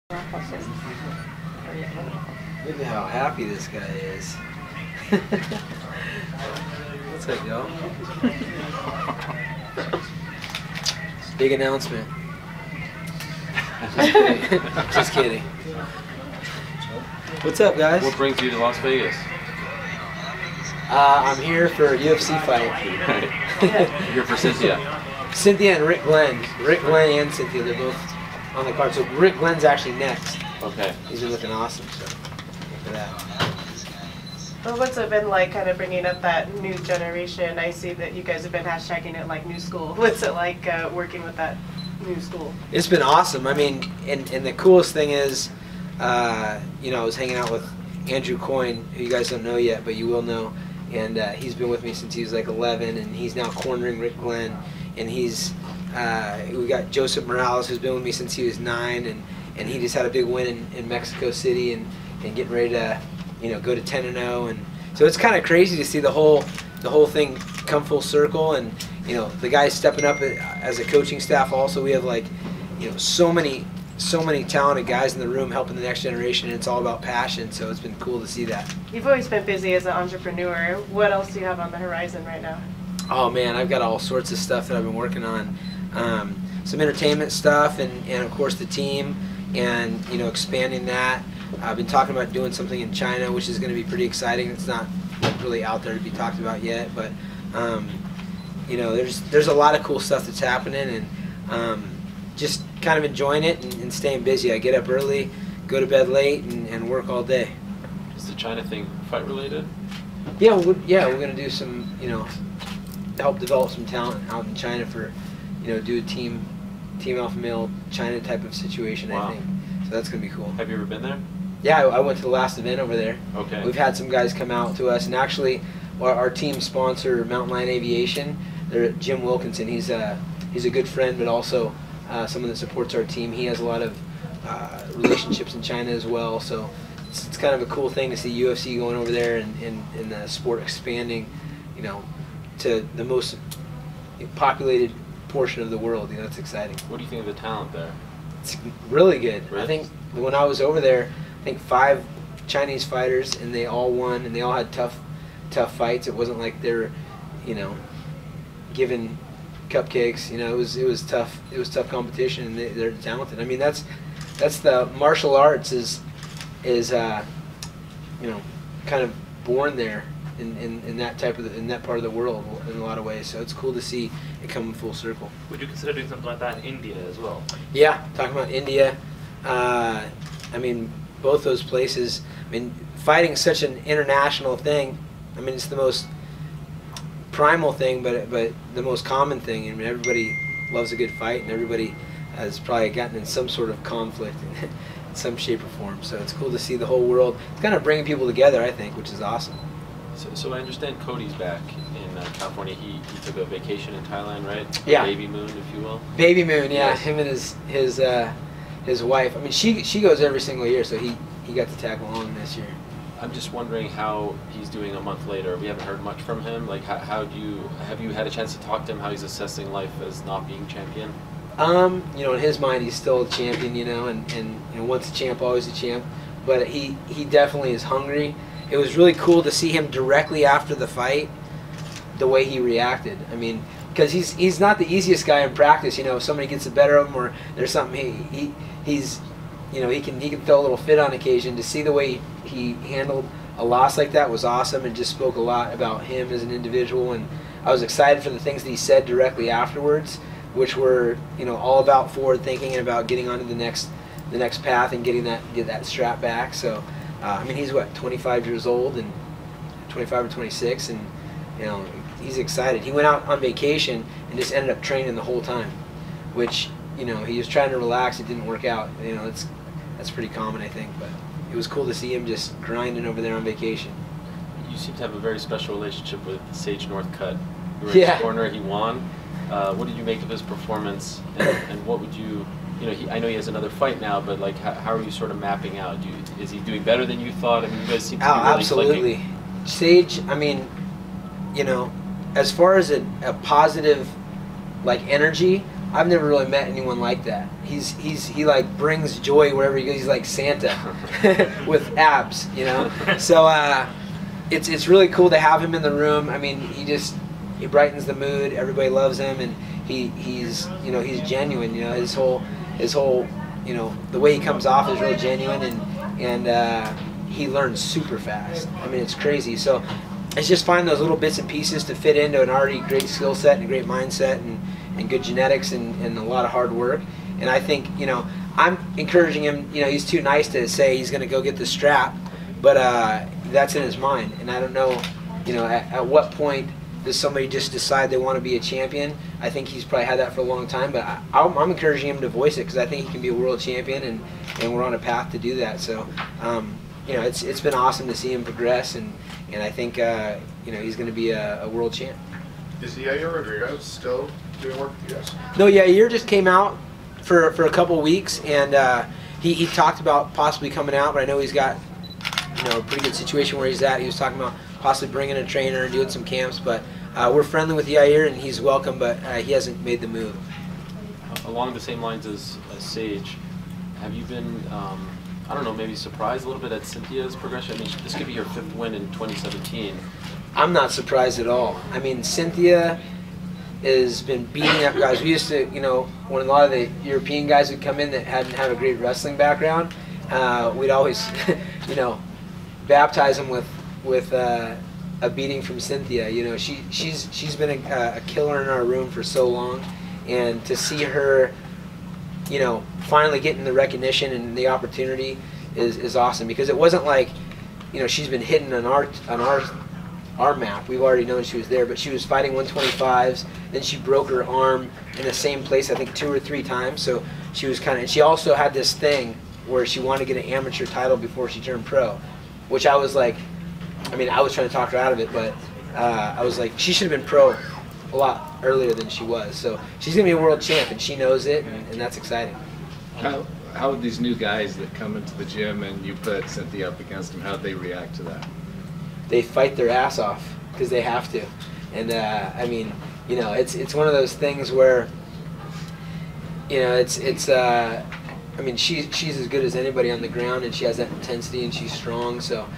Look at how happy this guy is. What's up, y'all? Big announcement. Just kidding. Just kidding. What's up, guys? What brings you to Las Vegas? I'm here for a UFC fight. Right. You're for Cynthia. Cynthia and Rick Glenn. Rick Glenn and Cynthia, they're both on the card. So Rick Glenn's actually next. Okay. He's been looking awesome, so look for that. Well, what's it been like kind of bringing up that new generation? I see that you guys have been hashtagging it like new school. What's it like working with that new school? It's been awesome. I mean, and the coolest thing is, you know, I was hanging out with Andrew Coyne, who you guys don't know yet, but you will know. And he's been with me since he was like 11, and he's now cornering Rick Glenn. And he's, we got Joseph Morales, who's been with me since he was 9, and he just had a big win in Mexico City, and getting ready to, you know, go to 10-0. And so it's kind of crazy to see the whole thing come full circle. And you know, the guys stepping up as a coaching staff. Also, we have like, you know, so many talented guys in the room helping the next generation, and it's all about passion. So it's been cool to see that. You've always been busy as an entrepreneur. What else do you have on the horizon right now? Oh man, I've got all sorts of stuff that I've been working on. Some entertainment stuff, and of course the team, and you know, expanding that. I've been talking about doing something in China, which is going to be pretty exciting. It's not really out there to be talked about yet, but you know, there's a lot of cool stuff that's happening, and just kind of enjoying it and staying busy. I get up early, go to bed late, and work all day. Is the China thing fight related? Yeah, we're going to do some, you know, help develop some talent out in China for, you know, do a team alpha male China type of situation. Wow. I think so. That's going to be cool. Have you ever been there? Yeah, I went to the last event over there. Okay. We've had some guys come out to us, and actually our team sponsor, Mountain Lion Aviation, they're Jim Wilkinson. He's a good friend, but also someone that supports our team. He has a lot of relationships in China as well, so it's kind of a cool thing to see UFC going over there, and the sport expanding, you know, to the most populated portion of the world. You know, it's exciting. What do you think of the talent there? It's really good. Really? I think when I was over there, I think 5 Chinese fighters, and they all won, and they all had tough fights. It wasn't like they're, you know, given cupcakes. You know, it was tough. It was tough competition, and they're talented. I mean, that's the martial arts is you know, kind of born there in that in that part of the world in a lot of ways. So it's cool to see it come full circle. Would you consider doing something like that in India as well? Yeah, talking about India. I mean, both those places. I mean, fighting is such an international thing. I mean, it's the most primal thing, but the most common thing. I mean, everybody loves a good fight, and everybody has probably gotten in some sort of conflict in some shape or form. So it's cool to see the whole world. It's kind of bringing people together, I think, which is awesome. So I understand Cody's back in California. He took a vacation in Thailand, right? Yeah. Baby Moon, if you will. Baby Moon, yeah. Yes. Him and his wife. I mean, she goes every single year, so he got to tag along this year. I'm just wondering how he's doing a month later. We haven't heard much from him. Like, have you had a chance to talk to him? How he's assessing life as not being champion? You know, in his mind, he's still a champion. You know, and you know, once a champ, always a champ. But he definitely is hungry. It was really cool to see him directly after the fight, the way he reacted. I mean, because he's not the easiest guy in practice. You know, if somebody gets the better of him, or there's something he's you know, he can throw a little fit on occasion. To see the way he handled a loss like that was awesome, and just spoke a lot about him as an individual. And I was excited for the things that he said directly afterwards, which were, you know, all about forward thinking and about getting onto the next path and get that strap back. So I mean, he's what, 25 years old, and 25 or 26, and you know, he's excited. He went out on vacation and just ended up training the whole time, which, you know, he was trying to relax. It didn't work out. You know, that's pretty common, I think. But it was cool to see him just grinding over there on vacation. You seem to have a very special relationship with Sage Northcutt. You were in Yeah. his corner. He won. What did you make of his performance? And what would you? You know, I know he has another fight now, but like, how are you sort of mapping out? Is he doing better than you thought? I mean, you guys seem to be really absolutely. clicking. Sage, I mean, you know, as far as a positive, like, energy, I've never really met anyone like that. He like brings joy wherever he goes. He's like Santa with abs, you know. So it's really cool to have him in the room. I mean, he brightens the mood. Everybody loves him, and he's he's genuine. You know, his whole you know, the way he comes off is real genuine, and he learns super fast. I mean, it's crazy. So it's just finding those little bits and pieces to fit into an already great skill set and a great mindset and good genetics and a lot of hard work. And I think, you know, I'm encouraging him. You know, he's too nice to say he's going to go get the strap, but that's in his mind. And I don't know, you know, at what point does somebody just decide they want to be a champion? I think he's probably had that for a long time, but I'm encouraging him to voice it because I think he can be a world champion, and we're on a path to do that. So, you know, it's been awesome to see him progress, and I think you know, he's going to be a world champ. Is Yair Rodriguez still doing work with you guys? No, Yair just came out for a couple weeks, and he talked about possibly coming out, but I know he's got, you know, a pretty good situation where he's at. He was talking about possibly bringing a trainer and doing some camps, but we're friendly with Yair, and he's welcome, but he hasn't made the move. Along the same lines as Sage, have you been, I don't know, maybe surprised a little bit at Cynthia's progression? I mean, this could be her 5th win in 2017. I'm not surprised at all. I mean, Cynthia has been beating up guys. We used to, you know, when a lot of the European guys would come in that hadn't had a great wrestling background, we'd always, you know, baptize them with a beating from Cynthia. You know, she's been a killer in our room for so long, and to see her, you know, finally getting the recognition and the opportunity is awesome, because it wasn't like, you know, she's been hidden on our map. We've already known she was there, but she was fighting 125s. Then she broke her arm in the same place, I think 2 or 3 times. So she was kind of, and she also had this thing where she wanted to get an amateur title before she turned pro, which I was like, I mean, I was trying to talk her out of it, but I was like, she should have been pro a lot earlier than she was. So she's gonna be a world champ, and she knows it, and that's exciting. How would these new guys that come into the gym and you put Cynthia up against them, how would they react to that? They fight their ass off because they have to, and I mean, you know, it's one of those things where, you know, I mean, she's as good as anybody on the ground, and she has that intensity, and she's strong. So,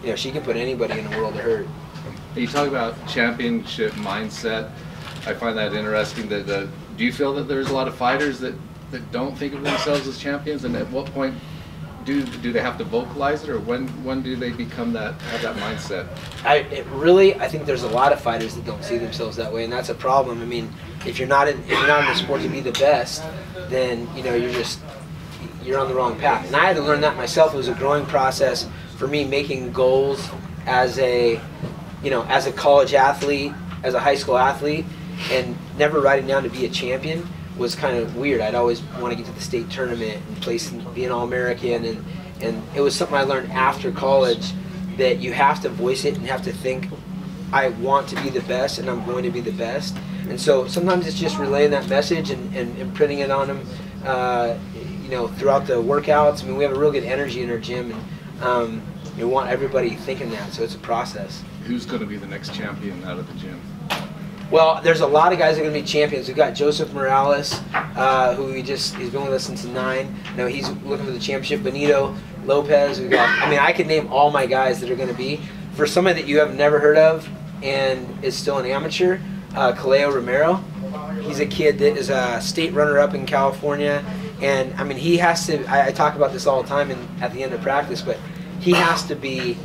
you know, she can put anybody in the world to hurt. You talk about championship mindset. I find that interesting. That do you feel that there's a lot of fighters that don't think of themselves as champions, and at what point do they have to vocalize it, or when do they become have that mindset? I think there's a lot of fighters that don't see themselves that way, and that's a problem. I mean, if you're not in the sport to be the best, then, you know, you're on the wrong path. And I had to learn that myself. It was a growing process for me, making goals as a college athlete, as a high school athlete, and never writing down to be a champion was kind of weird. I'd always want to get to the state tournament and place and be an All-American, and it was something I learned after college, that you have to voice it and have to think, I want to be the best, and I'm going to be the best. And so sometimes it's just relaying that message and printing it on them, you know, throughout the workouts. I mean, we have a real good energy in our gym, and we want everybody thinking that, so it's a process. Who's going to be the next champion out of the gym? Well, there's a lot of guys that are going to be champions. We've got Joseph Morales, who he's been with us since 9. You know, he's looking for the championship. Benito Lopez. We've got, I mean, I could name all my guys that are going to be. For somebody that you have never heard of and is still an amateur, Kaleo Romero. He's a kid that is a state runner-up in California, and I mean, he has to. I talk about this all the time at the end of practice, but he has to be.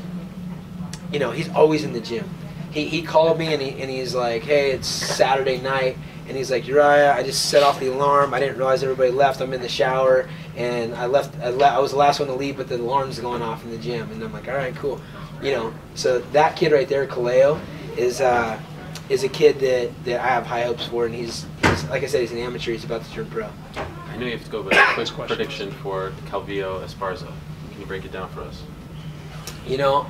You know, he's always in the gym. He called me and he's like, hey, it's Saturday night, and he's like, Uriah, I just set off the alarm. I didn't realize everybody left. I'm in the shower, and I was the last one to leave, but the alarm's going off in the gym. And I'm like, all right, cool. You know, so that kid right there, Kaleo, is a kid that I have high hopes for, and he's like I said, he's an amateur. He's about to turn pro. I know you have to go, but a quick prediction for Calvillo Esparza. Can you break it down for us? You know,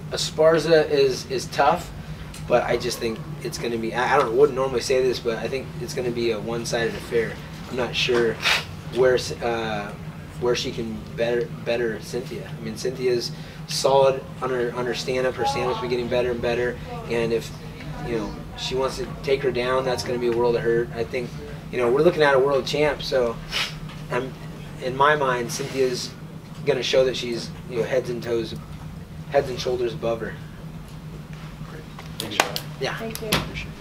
Esparza is tough, but I just think it's going to be, wouldn't normally say this, but I think it's going to be a one-sided affair. I'm not sure where she can better Cynthia. I mean, Cynthia's solid on her stand-up. Her stand-up's been getting better and better, and if, you know, she wants to take her down, that's going to be a world of hurt. I think you know, we're looking at a world champ. So, in my mind, Cynthia's going to show that she's, you know, heads and shoulders above her. Thanks, Sean. Yeah. Thank you. Appreciate it.